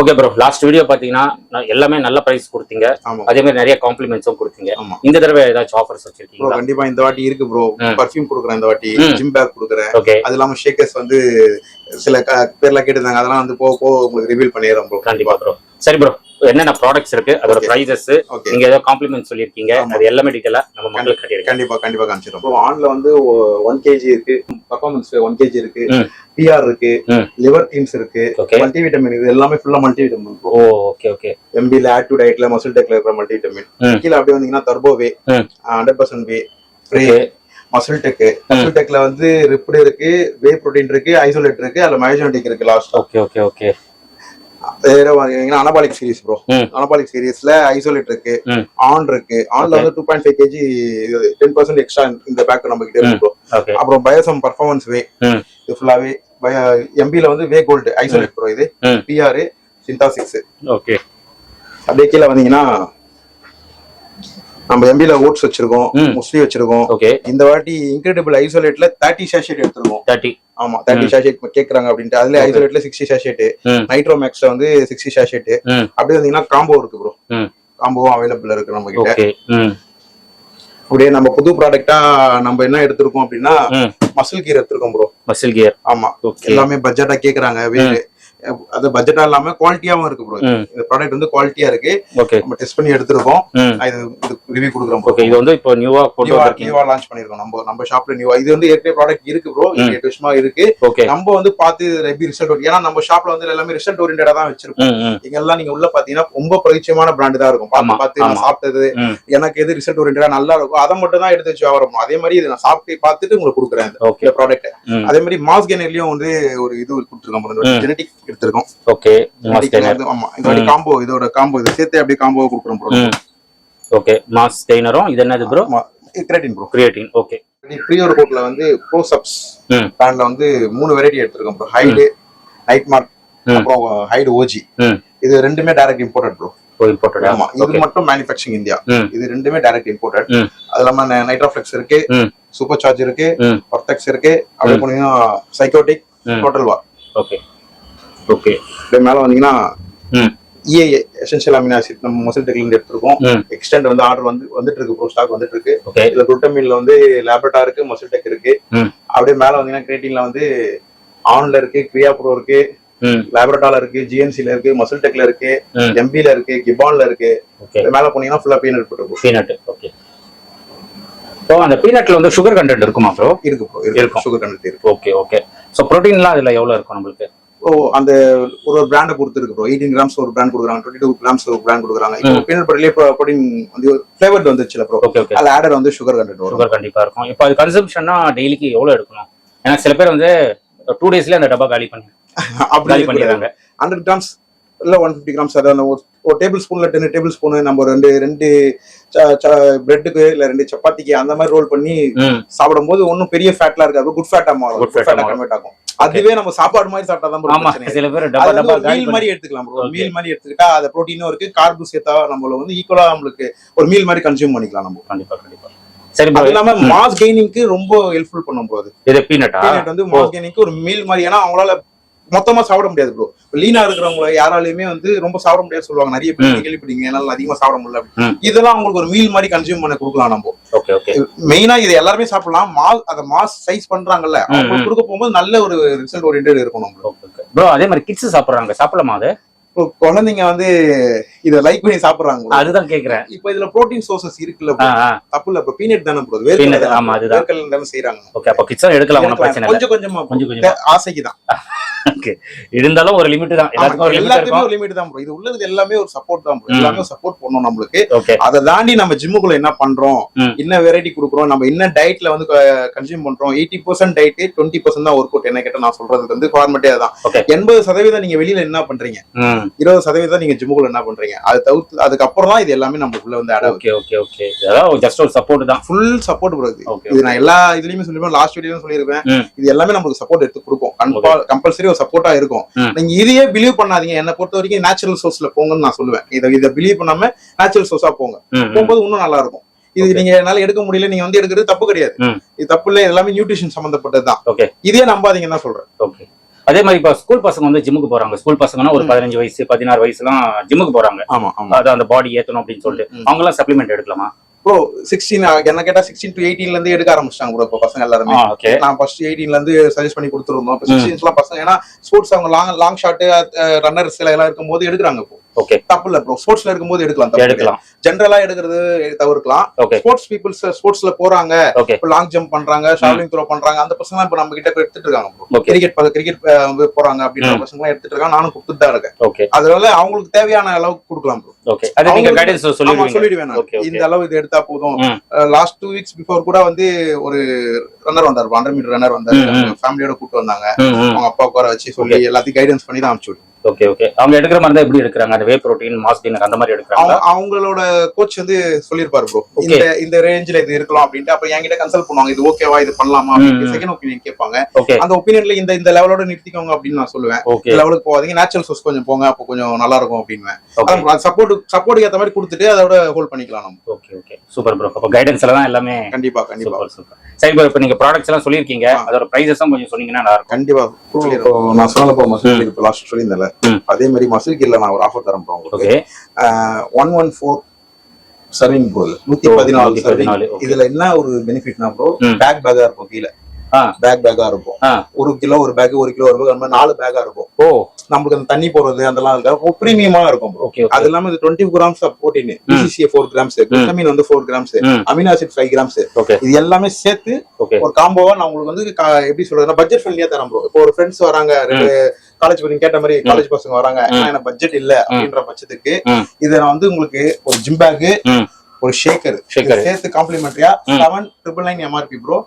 ஓகே ப்ரோ, லாஸ்ட் வீடியோ பாத்தீங்கன்னா எல்லாமே நல்ல பிரைஸ் கொடுத்தீங்க, அதே மாதிரி நிறைய காம்ப்ளிமெண்ட்ஸும் கொடுத்தீங்க. இந்த தடவை ஏதாச்சும் ஆஃபர்ஸ் வச்சிருக்கீங்க? கண்டிப்பா இந்த வாட்டி இருக்கு ப்ரோ. பர்ஃபியூம் கொடுக்குறேன் இந்த வாட்டி, ஜிம் பேக் கொடுக்குறேன். அது இல்லாம ஷேக்கர்ஸ் வந்து சில பேர்லாம் கேட்டிருந்தாங்க, அதெல்லாம் வந்து போக உங்களுக்கு ரிவீல் பண்ணிடுறோம் ப்ரோ. கண்டிப்பா ப்ரோ. சரி ப்ரோ, என்னென்ன ப்ராடக்ட்ஸ் இருக்கு, அதோட பிரைசஸ், நீங்க ஏதோ காம்ப்ளிமெண்ட் சொல்லிருக்கீங்க, அது எல்லாமே டீடைலா நம்ம மக்களுக்கு கட்டிடுங்க. கண்டிப்பா காமிச்சிரோம் ப்ரோ. ஆன்ல வந்து 1 kg இருக்கு, பர்ஃபார்மன்ஸ் 1 kg இருக்கு, PR இருக்கு, லிவர் டீம்ஸ் இருக்கு, மல்டி விட்டமின், இது எல்லாமே ஃபுல்லா multivitamin bro. Okay okay. MBல ஆட் டு டயட்ல மசில் டெக்ல இருக்கிற மல்டி விட்டமின். கீழ அப்படியே வந்தீங்கன்னா turbo whey 100% whey free muscle டெக்ல வந்து ரிப்டு இருக்கு, வே புரோட்டீன் இருக்கு, ஐசோலேட் இருக்கு, அதுல மயோஜெனடிக் இருக்கு last. Okay okay okay. Anabolic series bro. Anabolic சீரிஸ்ல ஐசோலேட் இருக்கு, ஆன் இருக்கு. ஆன்ல வந்து 2.5 kg 10% எக்ஸ்ட்ரா இந்த பேக் நம்ம கிட்ட இருக்கு ப்ரோ. அப்புறம் பயோசம் பர்ஃபார்மன்ஸ் வே, இது ஃபுல்லாவே MBல வந்து வே கோல்டு ஐசோலேட் ப்ரோ. இது PR சிந்தாசிக்ஸ். ஓகே. அப்படியே கீழே வந்தீங்கன்னா நம்ம MBல ஓட்ஸ் வச்சிருக்கோம், முஸ்லி வச்சிருக்கோம். இந்த வாட்டி இன்கிரெடிபிள் ஐசோலேட்ல 30 சாஷெட் எடுத்துருக்கோம். 30 ஆமா 30 சாஷெட் கேக்குறாங்க அப்படின்ட்டு. அதுல ஐசோலேட்ல 60 சாஷெட், நைட்ரோ மேக்ஸ்ல வந்து 60 சாஷெட். அப்படியே வந்தீங்கன்னா காம்போ இருக்கு ப்ரோ. காம்போவும் அவைலபிள் இருக்கு நம்ம கிட்ட. அப்படியே நம்ம புது ப்ராடக்டா நம்ம என்ன எடுத்திருக்கோம் அப்படின்னா மசில் கியர் எடுத்திருக்கோம் ப்ரோ. மசில் கியர் ஆமா, எல்லாமே பட்ஜெட்டா கேக்குறாங்க. வேறு அது பட்ஜெட்டா இல்லாம குவாலிட்டியாவும் இருக்கு ப்ரோ. இந்த ப்ராடக்ட் வந்து குவாலிட்டியா இருக்கு. நம்ம டெஸ்ட் பண்ணி எடுத்துறோம். இது ரிவ்யூ கொடுக்குறோம் ப்ரோ. இது வந்து இப்போ நியூவா லான்ச் பண்ணிருக்கோம் நம்ம ஷாப்ல. நியூவா இது வந்து ஏற்கனவே ப்ராடக்ட் இருக்கு ப்ரோ. 8 வருஷமா இருக்கு. நம்ம வந்து பார்த்து எப்படி ரிசல்ட், ஏன்னா நம்ம ஷாப்ல வந்து எல்லாமே ரிசல்ட் ஓரியன்டா தான் வச்சிருக்கோம். இங்க எல்லாம் நீங்க உள்ள பாத்தீங்கன்னா ரொம்ப பரிச்சயமான பிராண்ட் தான் இருக்கும். பார்த்து நான் சாப்பிட்டது எனக்கு எது ரிசல்ட் ஓரியன்டா நல்லா இருக்கும் அதை மட்டும் தான் எடுத்து வச்சு வரோம். அதே மாதிரி இதை நான் சாப்பிட்டு பார்த்துட்டு உங்களுக்கு கொடுக்குறேன் இந்த ப்ராடக்ட். அதே மாதிரி மாஸ் கெய்னர்லயும் வந்து ஒரு இது கொடுத்துருக்கோம், ஜெனடிக் எடுத்திருக்கோம். ஓகே. ஆமா இந்த மாதிரி காம்போ, இதோட காம்போ இதை சேர்த்து அப்படியே காம்போ கொடுக்குறோம் ப்ரோ. ஓகே. மாஸ் கெய்னரும் இது என்னது bro? Creatine bro. Creatine. Okay. Pre ஒர்க்அவுட்ல வந்து ப்ரோசப்ஸ் பிராண்ட்ல வந்து 3 வெரைட்டி எடுத்திருக்கோம் ப்ரோ. ஹைடு, நைட் மார்க், அப்புறம் ஹைடு ஓஜி. இது ரெண்டுமே டைரக்ட் இம்போர்ட்டட் ப்ரோ. இம்போர்ட்டட். ஆமா, இது மட்டும் மேனுஃபேக்சரிங் இந்தியா. இது ரெண்டுமே டைரக்ட் இம்போர்ட்டட். அது இல்லாம நைட்ரோஃப்ளெக்ஸ் இருக்கு, சூப்பர் சார்ஜ் இருக்கு, பர்டெக்ஸ் இருக்கு. அப்படியே போனீங்கன்னா psychotic, total war. Okay okay. அப்படியே மேல வந்தீங்கன்னா EA எசென்ஷியல் அமினோ ஆசிட் நம்ம மசில் டெக்ல இருந்து எடுத்துருக்கோம். எக்ஸ்டெண்ட் வந்து ஆர்டர் வந்துட்டு இருக்கு ப்ரோ, ஸ்டாக் வந்துட்டு இருக்கு. இதுல குளுட்டமின்ல வந்து லேப்ரட்டா இருக்கு, மசில் டெக் இருக்கு. அப்படியே மேல வந்தீங்கன்னா கிரியேட்டின்ல வந்து ஆன்ல இருக்கு, கிரியா ப்ரோ இருக்கு, லேப்ரட்டால இருக்கு, GNCல இருக்கு, மசில் டெக்ல இருக்கு, MBல இருக்கு, கிபான்ல இருக்கு. மேல போனீங்கன்னா ஃபுல்லா பீனட் போட்டுருக்கும். பீனட். ஓகே. சோ அந்த பீனட்ல வந்து சுகர் கண்டென்ட் இருக்குமா ப்ரோ? இருக்கு ப்ரோ, இருக்கு. சுகர் கண்டென்ட் இருக்கு. Okay okay. சோ புரோட்டீன்லாம் அதுல எவ்வளவு இருக்கும் நமக்கு? அந்த ஒரு பிராண்ட பொறுத்து இருக்கு ப்ரோ. 18 கிராம்ஸ் ஒரு பிராண்ட் கொடுக்குறாங்க, 22 கிராம்ஸ் ஒரு பிராண்ட் கொடுக்குறாங்க. இப்போ பீனட் பட்டர்லயே புரோட்டீன் வந்து ஃபிளேவர்ட் வந்துச்சுல ப்ரோ. அதுல ஆடட் வந்து சுகர் கண்டென்ட் வரும். சுகர் கண்டிப்பா இருக்கும். இப்போ அது கன்சம்ஷன்னா டெய்லிக்கு எவ்வளவு எடுக்கணும்? ஏன்னா சில பேர் வந்து 2 டேஸ்ல அந்த டப்பா காலி பண்ணிடுறாங்க. 100 கிராம்ஸ் இல்ல 150 கிராம்ஸ். அதாவது ஒரு டேபிள் ஸ்பூன்ல 10 டேபிள் ஸ்பூன் நம்ம ரெண்டு பிரெட்டுக்கு இல்ல 2 சப்பாத்திக்கு அந்த மாதிரி ரோல் பண்ணி சாப்பிடும் போது ஒன்னும் பெரிய ஃபேட்லாம் இருக்காது. குட் ஃபேட்டா மாறும், குட் ஃபேட்டா கன்வெர்ட் ஆகும். அதுவே நம்ம சாப்பாடு மாதிரி சாப்பிட்டா தான் பிரச்சனை. சில பேர் மீல் மாதிரி எடுத்துக்கலாம் ப்ரோ. மீல் மாதிரி எடுத்துக்கிட்டா அது புரோட்டீனும் இருக்கு, கார்பும் சேர்த்தா நம்மள வந்து ஈக்குவலா நம்மளுக்கு ஒரு மீல் மாதிரி கன்சியூம் பண்ணிக்கலாம் நம்ம. கண்டிப்பா கண்டிப்பா. சரி, அது இல்லாம மாஸ் கெய்னிங்க்கு ரொம்ப ஹெல்ப்ஃபுல் பண்ணும் ப்ரோ. இது பீனட் வந்து மாஸ் கெய்னிங்க்கு ஒரு மீல் மாதிரி. ஏன்னா அவங்களால மொத்தமா சாப்பிட முடியாது ப்ரோ. லீனா இருக்கிறவங்க யாராலையுமே வந்து ரொம்ப சாப்பிட முடியாது சொல்லுவாங்க. நிறைய பேர் கேள்விப்பட்டீங்க, என்னால அதிகமா சாப்பிட முடியல. இதெல்லாம் அவங்களுக்கு ஒரு மீல் மாதிரி கன்சியூம் பண்ண கொடுக்கலாம் நம்ம. மெயினா இது எல்லாருமே சாப்பிடலாம். அந்த மாஸ் சைஸ் பண்றாங்கல்ல, அவங்க கொடுக்க போகும்போது நல்ல ஒரு ரிசல்ட் ஓரியன்டட் இருக்கணும் ப்ரோ. அதே மாதிரி கிட்ஸ் சாப்பிடுறாங்க, சாப்பிடலாமா அது? குழந்தைங்க வந்து இத லைக் பண்ணி சாப்பிடுறாங்க. அதுதான் கேக்குறேன். இப்போ இதுல புரோட்டீன் சோர்சஸ் இருக்குல்ல, தப்பு இல்ல. பீனட் தானே ப்ரோ, ஆமா அதுதான் தானே செய்றாங்க. ஓகே. அப்ப கிட்ஸ் எடுக்கலாம், கொஞ்சம் கொஞ்சமா, கொஞ்சம் கொஞ்சம் ஆசைக்கு தான். இருந்தாலும் ஒரு லிமிட் தான், எல்லாத்துக்குமே ஒரு லிமிட் தான் ப்ரோ. இது உள்ளது எல்லாமே ஒரு சப்போர்ட் தான் ப்ரோ. எல்லாமே சப்போர்ட் பண்ணணும் நம்மளுக்கு. அதை தாண்டி நம்ம ஜிம்முக்குள்ள என்ன பண்றோம், என்ன வெரைட்டி கொடுக்குறோம், நம்ம என்ன டயட்ல வந்து கன்சியூம் பண்றோம். 80% டயட், 20% தான் ஒர்க் அவுட். என்ன கேட்ட நான் சொல்றது வந்து ஃபார்மேட்டே அதான். 80% நீங்க வெளியில என்ன பண்றீங்க, 20% நீங்க ஜிம்முக்குள்ள என்ன பண்றீங்க, அது தவிர்த்து அதுக்கப்புறம் தான் இது எல்லாமே நமக்குள்ள வந்து ஆட் ஆகும். ஜஸ்ட் ஒரு சப்போர்ட் தான், ஃபுல் சப்போர்ட் ப்ரோ. இது நான் எல்லா இதுலயுமே சொல்லிருப்பேன், லாஸ்ட் வீடியோலயும் சொல்லிருப்பேன். இது எல்லாமே நமக்கு சப்போர்ட் எடுத்து கொடுக்கும், கம்பல்சரி ஒரு சப்போர்ட்டா இருக்கும். நீங்க இதையே பிலீவ் பண்ணாதீங்க. என்ன பொறுத்த வரைக்கும் நேச்சுரல் சோர்ஸ்ல போங்கன்னு நான் சொல்லுவேன். இதை பிலீவ் பண்ணாம நேச்சுரல் சோர்ஸா போங்க. போகும்போது இன்னும் நல்லா இருக்கும். இது நீங்க என்னால எடுக்க முடியல, நீங்க வந்து எடுக்கிறது தப்பு கிடையாது. இது தப்பு இல்ல, எல்லாமே நியூட்ரிஷன் சம்பந்தப்பட்டதுதான். இதே நம்பாதீங்கன்னு தான் சொல்றேன். அதே மாதிரி இப்ப ஸ்கூல் பசங்க வந்து ஜிம்முக்கு போறாங்க. ஸ்கூல் பசங்கன்னா ஒரு 15 வயசு 16 வயசுலாம் ஜிம்முக்கு போறாங்க. அது அந்த பாடி ஏத்தணும் அப்படின்னு சொல்லிட்டு அவங்க எல்லாம் சப்ளிமெண்ட் எடுக்கலாமா ப்ரோ? 16 என்ன கேட்டா 16 to 18ல இருந்து எடுக்க ஆரம்பிச்சிட்டாங்க ப்ரோ இப்ப பசங்க எல்லாருமே. நான் ஃபர்ஸ்ட் 18ல இருந்து சஜஸ்ட் பண்ணி கொடுத்துருந்தோம். இப்ப 16 பசங்க, ஏன்னா ஸ்போர்ட்ஸ் அவங்க லாங் ஷாட் ரன்னர்ஸ் எல்லாம் இருக்கும்போது எடுக்கிறாங்க. தப்பு இல்ல ப்ரோ, ஸ்போர்ட்ஸ்ல இருக்கும்போது எடுக்கலாம். ஜெனரலா எடுக்கிறது தவிர்க்கலாம். ஸ்போர்ட்ஸ் பீப்புள்ஸ் ஸ்போர்ட்ஸ்ல போறாங்க, லாங் ஜம்ப் பண்றாங்க, ஷாட்லிங் த்ரோ பண்றாங்க, அந்த பசங்க இப்ப நம்ம கிட்ட எடுத்துட்டு இருக்காங்க ப்ரோ. கிரிக்கெட் போறாங்க அப்படின்ற பசங்க எல்லாம் எடுத்துட்டு இருக்காங்க. நானும் கொடுத்துட்டு தான் இருக்கேன். அதனால அவங்களுக்கு தேவையான அளவுக்கு கொடுக்கலாம் ப்ரோ. சொல்லிடுவேன், இந்த அளவு இது எடுத்தா போதும். லாஸ்ட் 2 weeks பிஃபோர் கூட வந்து ஒரு ரன்னர் வந்தாரு, 100 மீட்டர் ரன்னர் வந்தாரு. ஃபேமிலியோட கூப்பிட்டு வந்தாங்க. அவங்க அப்பா உட்கார வச்சு சொல்லி எல்லாத்தையும் கைடன்ஸ் பண்ணி தான் அனுப்பிச்சு. அவங்க எடுக்கிற மாதிரி தான் எப்படி எடுக்கிறாங்க, அந்த வே புரோட்டீன், மாஸ் கெய்னர் அந்த மாதிரி எடுக்கிறாங்க. அவங்களோட கோச் வந்து சொல்லிருப்பாரு ப்ரோ, இந்த ரேஞ்சில இது இருக்கலாம் அப்படின்ட்டு. அப்ப என்கிட்ட கன்சல்ட் பண்ணுவாங்க, இது ஓகேவா, இது பண்ணலாமா அப்படின்னு செகண்ட் ஒப்பீனியன் கேட்பாங்க. அந்த ஒப்பீனியன்ல இந்த லெவலோட நிறுத்திக்கோங்க அப்படின்னு நான் சொல்லுவேன். இந்த லெவலுக்கு போகாதீங்க, நேச்சுரல் சோர்ஸ் கொஞ்சம் போங்க, அப்போ கொஞ்சம் நல்லா இருக்கும் அப்படின்னு சப்போர்ட் ஏற்ற மாதிரி கொடுத்துட்டு அதோட ஹோல்ட் பண்ணிக்கலாம் நம்ம. Okay super bro. அப்ப கைடன்ஸ் எல்லாம் எல்லாமே கண்டிப்பா. சரி ப்ரோ, இப்ப நீங்க ப்ராடக்ட்ஸ் எல்லாம் சொல்லிருக்கீங்க, அதோட பிரைஸஸ் கொஞ்சம் சொன்னீங்கன்னா நல்லா இருக்கும். கண்டிப்பா நான் சொன்னப்போ மசில் கிர் லாஸ்ட் சொல்லியிருந்தேன். அதே மாதிரி மசில் கிர்ல நான் ஒரு ஆஃபர் தரேன் ப்ரோ உங்களுக்கு. 114 சர்விங் ப்ரோ, 114. இதுல என்ன ஒரு பெனிஃபிட்னா ப்ரோ, பேக்கா இருக்கும். கீழே பேக்கா இருக்கும். 1 கிலோ ஒரு பேக், 1 கிலோ ஒரு பேக், 4 பேக்கா இருக்கும். நமக்கு அந்த தண்ணி போறது அதெல்லாம் இருக்கா, பிரீமியமா இருக்கும். அது இல்லாம இது 20 grams of protein, BCCA 4 grams, vitamin வந்து 4 grams, அமினோ ஆசிட் 5 grams. இது எல்லாமே சேர்த்து ஒரு காம்போவா நான் உங்களுக்கு வந்து எப்படி சொல்றதுன்னா பட்ஜெட் ஃப்ரெண்ட்லியா தரேன் ப்ரோ. இப்போ ஒரு ஃப்ரெண்ட்ஸ் வராங்க, காலேஜ் பசங்க கேட்ட மாதிரி காலேஜ் பசங்க வராங்க, எனக்கு பட்ஜெட் இல்ல அப்படின்ற பட்சத்துக்கு இதை நான் வந்து உங்களுக்கு ஒரு ஜிம் பேக், ஒரு ஷேக்கர் சேர்த்து காம்ப்ளிமெண்டரியா 7,999 MRP ப்ரோ.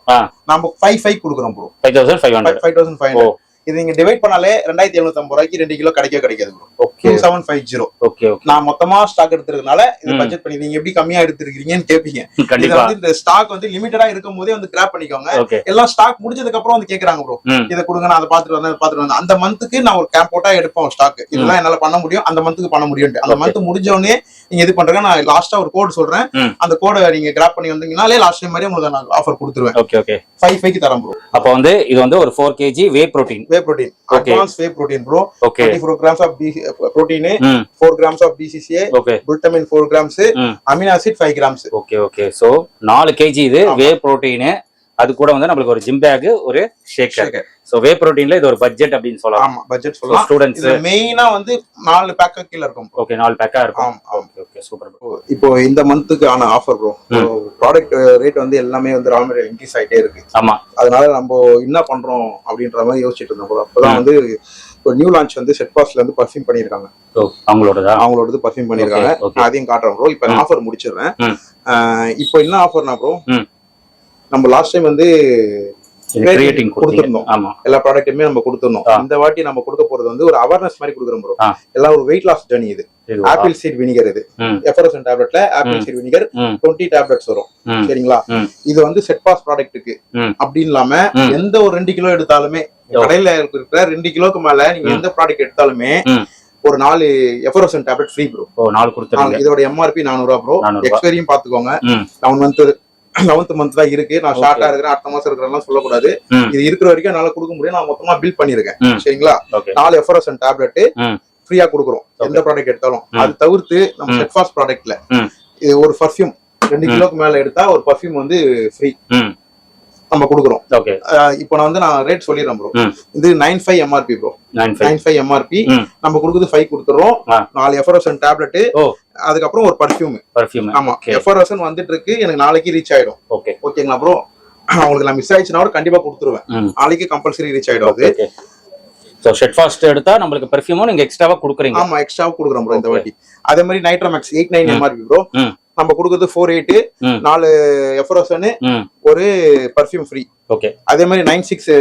நம்ம 5,500 கொடுக்குறோம் ப்ரோ. 5,500. இது நீங்க டிவைட் பண்ணாலே 2,750 ரூபாய்க்கு 2 கிலோ கிடைக்காது ப்ரோ. 2750. நான் மொத்தமா ஸ்டாக் எடுத்துறதுனால இது பட்ஜெட் பண்ணி நீங்க எப்படி கம்மியா எடுத்துருக்கீங்கன்னு கேப்பீங்க. இந்த ஸ்டாக் வந்து லிமிட்டடா இருக்கும் போதே வந்து கிராப் பண்ணிக்கோங்க. எல்லாம் ஸ்டாக் முடிஞ்சதுக்கு அப்புறம் வந்து கேக்குறாங்க ப்ரோ, இதை கொடுங்க, நான் அதை பாத்துட்டு வந்தேன். அந்த மந்த்துக்கு நான் ஒரு கேம்போட்டா எடுப்போம் ஸ்டாக். இதெல்லாம் என்னால பண்ண முடியும், அந்த மந்த்துக்கு பண்ண முடியும். அந்த மந்த் முடிஞ்ச உடனே நீங்க இது பண்றீங்க, நான் லாஸ்டா ஒரு கோட் சொல்றேன், அந்த கோடை நீங்க கிராப் பண்ணி வந்தீங்கனாலே லாஸ்ட் டைம் மாதிரி உங்களுக்கு நான் ஆஃபர் கொடுத்துருவேன். 5,500 தரேன் ப்ரோ. அப்ப வந்து இது வந்து ஒரு 4 kg whey protein, advanced whey protein bro. 24 grams of protein, 4 grams of BCCA, vitamin 4 grams, amino acid 5 grams. Okay. So 4 kg இது வே புரோட்டீன், அது கூட வந்து நமக்கு ஒரு ஜிம் பேக், ஒரு ஷேக்கர். சோ வே புரோட்டீன்ல இது ஒரு பட்ஜெட் அப்படினு சொல்லலாம். ஆமா, பட்ஜெட் சொல்லலாம். ஸ்டூடண்ட்ஸ் இது மெயினா வந்து 4 பேக்கா கீழ இருக்கும். ஓகே, 4 பேக்கா இருக்கும். Okay super bro. இப்போ இந்த மந்த்துக்கு ஆன ஆஃபர் ப்ரோ, ப்ராடக்ட் ரேட் வந்து எல்லாமே வந்து ரா மெட்டீரியல் இன்க்ரீஸ் ஆயிட்டே இருக்கு. ஆமா, அதனால நம்ம என்ன பண்றோம் அப்படின்ற மாதிரி யோசிச்சுட்டு இருந்தோம் ப்ரோ. அப்பதான் வந்து ஒரு நியூ லான்ச் வந்து செட் பாஸ்ல வந்து பர்ஃபியூம் பண்ணிருக்காங்க. அவங்களோடது பர்ஃபியூம் பண்ணிருக்காங்க. அதையும் காட்டுறேன் ப்ரோ. இப்போ ஆஃபர் முடிச்சிடுறேன். இப்போ என்ன ஆஃபர்னா ப்ரோ, நம்ம லாஸ்ட் டைம் வந்து கொடுத்திருந்தோம். எல்லா ப்ராடக்ட்டுமே நம்ம கொடுத்திருந்தோம். இந்த வாட்டி நம்ம கொடுக்க போறது வந்து ஒரு அவேர்னஸ் மாதிரி கொடுக்குறோம் ப்ரோ. எல்லாம் ஒரு வெயிட் லாஸ் ஜர்னி. இது ஆப்பிள் சீட் வினிகர், இது எஃபரசன் டேப்லெட்ல ஆப்பிள் சீட் வினிகர் 20 டேப்லெட்ஸ் வரும். சரிங்களா? இது வந்து செட் பாஸ் ப்ராடக்ட்டுக்கு அப்படின்னு இல்லாம எந்த ஒரு 2 கிலோ எடுத்தாலுமே, கடையில இருக்கிற 2 கிலோக்கு மேல நீங்க எந்த ப்ராடக்ட் எடுத்தாலுமே ஒரு 4 எஃபரசன் டேப்லெட் ஃப்ரீ ப்ரோ. 4 கொடுத்துருங்க. இதோட MRP 400 ரூபா ப்ரோ. எக்ஸ்பைரியும் பாத்துக்கோங்க. 11th மந்த் தான் இருக்கு. நான் ஷார்ட்டா இருக்கிறேன், அடுத்த மாசம் இருக்கிறேன் சொல்லக்கூடாது. இது இருக்கிற வரைக்கும் என்னால கொடுக்க முடியும். நான் மொத்தமா பில் பண்ணிருக்கேன். சரிங்களா? 4 எஃபரசன் டேப்லெட் ஃப்ரீயா கொடுக்குறோம் எந்த ப்ராடக்ட் எடுத்தாலும். அது தவிர்த்து நம்ம செட் ஃபாஸ்ட் ப்ராடக்ட்ல ஒரு பர்ஃபியூம் 2 கிலோக்கு மேல எடுத்தா ஒரு பர்ஃபியூம் வந்து ஃப்ரீ நம்ம கொடுக்குறோம். இப்போ நான் ரேட் சொல்லிடுறேன் ப்ரோ. இது 95 MRP ப்ரோ. 95 MRP நம்ம கொடுக்குறது 5 கொடுத்துறோம். 4 எஃபரசன் டேப்லெட், அதுக்கப்புறம் ஒரு பர்ஃபியூம். ஆமா, எஃபரசன் வந்துட்டு இருக்கு. எனக்கு நாளைக்கு ரீச் ஆயிடும். ஓகேங்களா ப்ரோ? உங்களுக்கு நான் மிஸ் ஆயிடுச்சுன்னா கண்டிப்பா கொடுத்துருவேன். நாளைக்கு கம்பல்சரி ரீச் ஆயிடும். அது சோ ஷெட் ஃபாஸ்ட் எடுத்தா நம்மளுக்கு பெர்ஃபியூமும் நீங்க எக்ஸ்ட்ராவா கொடுக்குறீங்க. ஆமா எக்ஸ்ட்ராவா கொடுக்குறோம் ப்ரோ இந்த வாட்டி. அதே மாதிரி நைட்ரோமேக்ஸ் 89 எம்ஆர்பி ப்ரோ. நம்ம கொடுக்குறது 48, 4 எஃப்ரோசன், ஒரு பர்ஃபியூம் ஃப்ரீ. ஓகே. அதே மாதிரி 96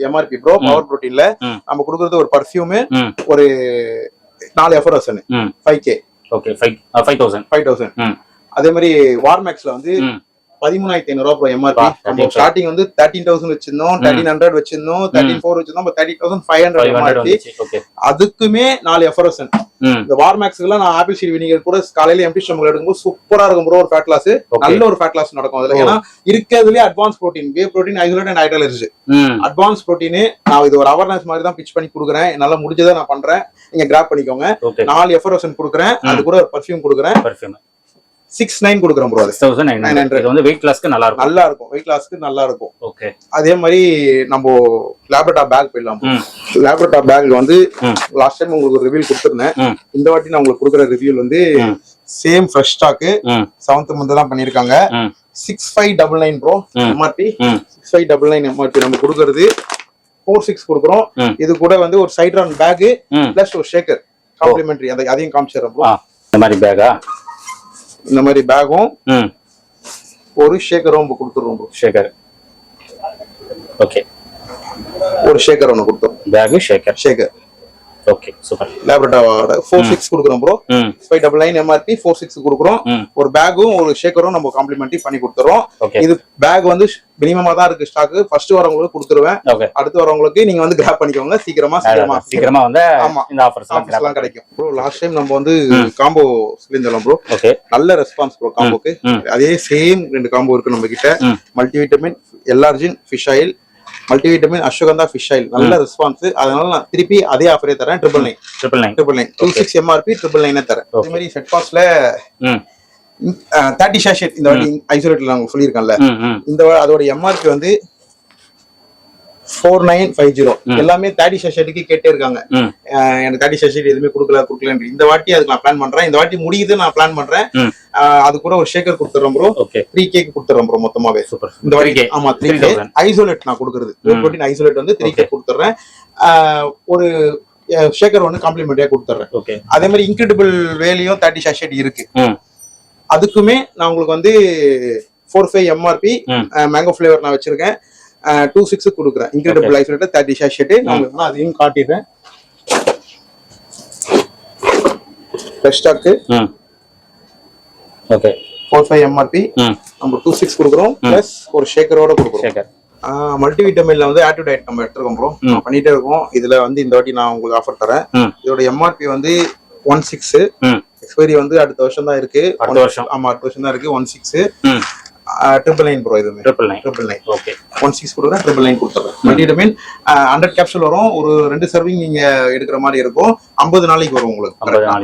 எம்ஆர்பி ப்ரோ பவர் புரோட்டீன்ல நம்ம கொடுக்குறது ஒரு பர்ஃபியூம், ஒரு 4 எஃப்ரோசன் 5K. ஓகே 5000. அதே மாதிரி வார்மேக்ஸ்ல வந்து 13,500 ப்ரோ எம்ஆர்பி. நம்ம ஸ்டார்டிங் வந்து 13,000 வச்சிருந்தோம், 1300 வச்சிருந்தோம், 13,400 வச்சிருந்தோம், 30,500 எம்ஆர்பி. அதுக்குமே 4 எஃப்ரோசன். இந்த வார்மேக்ஸ்க்குலாம் நான் ஆப்பிள் சீட் வினிகர் கூட காலையில எம்டி ஸ்டமக்ல எடுக்கும்போது சூப்பரா இருக்கும் ப்ரோ. ஒரு ஃபேட் லாஸ், நல்ல ஒரு ஃபேட் லாஸ் நடக்கும் அதுல. ஏன்னா இருக்கிறதுலயே advance protein, whey protein, isolate and hydrolysis. Advance protein நான் இது ஒரு அவேர்னஸ் மாதிரி தான் பிட்ச் பண்ணி கொடுக்குறேன். என்னால முடிஞ்சதை நான் பண்றேன், நீங்க கிராப் பண்ணிக்கோங்க. 4 எஃப்ரோசன் கொடுக்குறேன், அது கூட ஒரு பர்ஃபியூம் கொடுக்குறேன். 6,900 கொடுக்குறோம் ப்ரோ. 6,900. இது வந்து வெயிட் லாஸ்க்கு நல்லா இருக்கும். வெயிட் லாஸ்க்கு நல்லா இருக்கும். ஓகே. அதே மாதிரி நம்ம லேப்ரடார் பேக் போயிடலாம். லேப்ரடார் பேக் வந்து லாஸ்ட் டைம் உங்களுக்கு ஒரு ரிவ்யூ கொடுத்துருந்தேன். இந்த வாட்டி நான் உங்களுக்கு கொடுக்குற ரிவ்யூ வந்து same fresh stock 7th month தான் பண்ணிருக்காங்க. 6599 ப்ரோ எம்ஆர்பி. 6599 எம்ஆர்பி நம்ம கொடுக்கறது 46 கொடுக்குறோம். இது கூட வந்து ஒரு சைட்ரான் பேக் பிளஸ் ஒரு ஷேக்கர் காம்ப்ளிமெண்டரி. அதையும் காமிச்சிடுறோம் ப்ரோ. இந்த மாதிரி பேக்கா, இந்த மாதிரி பேக்கும் ஒரு ஷேக்கரும் கொடுத்துருவோம் ப்ரோ. ஷேக்கர். ஓகே. ஒரு ஷேக்கர் ஒன்று கொடுத்துரும். Pack shaker. Okay super. லேப்ரடாரோட 46 கொடுக்குறோம் ப்ரோ. 599 எம்ஆர்பி 46 கொடுக்குறோம். ஒரு பேக்கும் ஒரு ஷேக்கரும் நம்ம காம்ப்ளிமெண்டரி பண்ணி கொடுத்துறோம். இது பேக் வந்து மினிமமா தான் இருக்கு ஸ்டாக். ஃபர்ஸ்ட் வரவங்களுக்கு கொடுத்துருவேன். அடுத்து வரவங்களுக்கு நீங்க வந்து கிராப் பண்ணிக்கோங்க. சீக்கிரமா வந்து இந்த ஆஃபர்ஸ் எல்லாம் கிடைக்கும் ப்ரோ. லாஸ்ட் டைம் நம்ம வந்து காம்போ சொல்லியிருந்தோம் ப்ரோ. நல்ல ரெஸ்பான்ஸ் ப்ரோ காம்போக்கு. அதே சேம் 2 காம்போ இருக்கு நம்ம கிட்ட. Multivitamin L arginine fish oil, multivitamin ashwagandha fish oil. நல்ல ரெஸ்பான்ஸ். அதனால நான் திருப்பி அதே ஆஃபரே தரேன். 999 26 எம்ஆர்பி 999 தரேன். அதே மாதிரி செட் பாஸ்ல 30 ஷாஷெட் இந்த வாட்டி ஐசோலேட்ல நான் சொல்லியிருக்கேன்ல, இந்த அதோட எம்ஆர்பி வந்து 4950. எல்லாமே 30 ஷாஷெட்டுக்கு கேட்டே இருக்காங்க. எனக்கு 30 ஷாஷெட் எதுவுமே கொடுக்கல. இந்த வாட்டி அதுக்கு நான் பிளான் பண்றேன். இந்த வாட்டி முடியுது, நான் பிளான் பண்றேன். அது கூட ஒரு ஷேக்கர் கொடுத்துறோம் ப்ரோ. 3K கொடுத்துறோம் ப்ரோ மொத்தமாவே. இந்த வாட்டி ஆமா 3K ஐசோலேட் நான் கொடுக்குறது. புரோட்டீன் ஐசோலேட் வந்து 3K கொடுத்துறேன். ஒரு ஷேக்கர் ஒன்னு காம்ப்ளிமெண்டரியா கொடுத்துறேன். அதே மாதிரி இன்கிரெடிபிள் வேலையும் 30 ஷாஷெட் இருக்கு. அதுக்குமே நான் உங்களுக்கு வந்து 45 எம்ஆர்பி மேங்கோ ஃபிளேவர் நான் வச்சிருக்கேன். 26 கொடுக்குறேன். Incredible isolate 30 sachet. நான் உங்களுக்கு அதையும் காட்டிடுறேன். Fresh stock. ஓகே 45 எம்ஆர்பி நம்ம 26 கொடுக்குறோம். பிளஸ் ஒரு ஷேக்கரோட கொடுக்குறோம். மல்டிவிட்டமின்ல வந்து ஆக்டிவ் டயட் நம்ம எடுத்துருக்கோம் ப்ரோ. பண்ணிட்டே இருக்கோம். இதுல வந்து இந்த வாட்டி நான் உங்களுக்கு ஆஃபர் தரேன். இதோட எம்ஆர்பி வந்து 16. எக்ஸ்பைரி வந்து அடுத்த வருஷம் தான் இருக்கு. அடுத்த வருஷம் தான் இருக்கு. 16 999 ப்ரோ. இதுமே 999. ஓகே 16 கொடுக்குறேன். 999 கொடுத்துறேன். மல்டிவிட்டமின் 100 கேப்சூல் வரும். ஒரு 2 சர்விங் நீங்க எடுக்கிற மாதிரி இருக்கும். 50 நாளைக்கு வரும் உங்களுக்கு.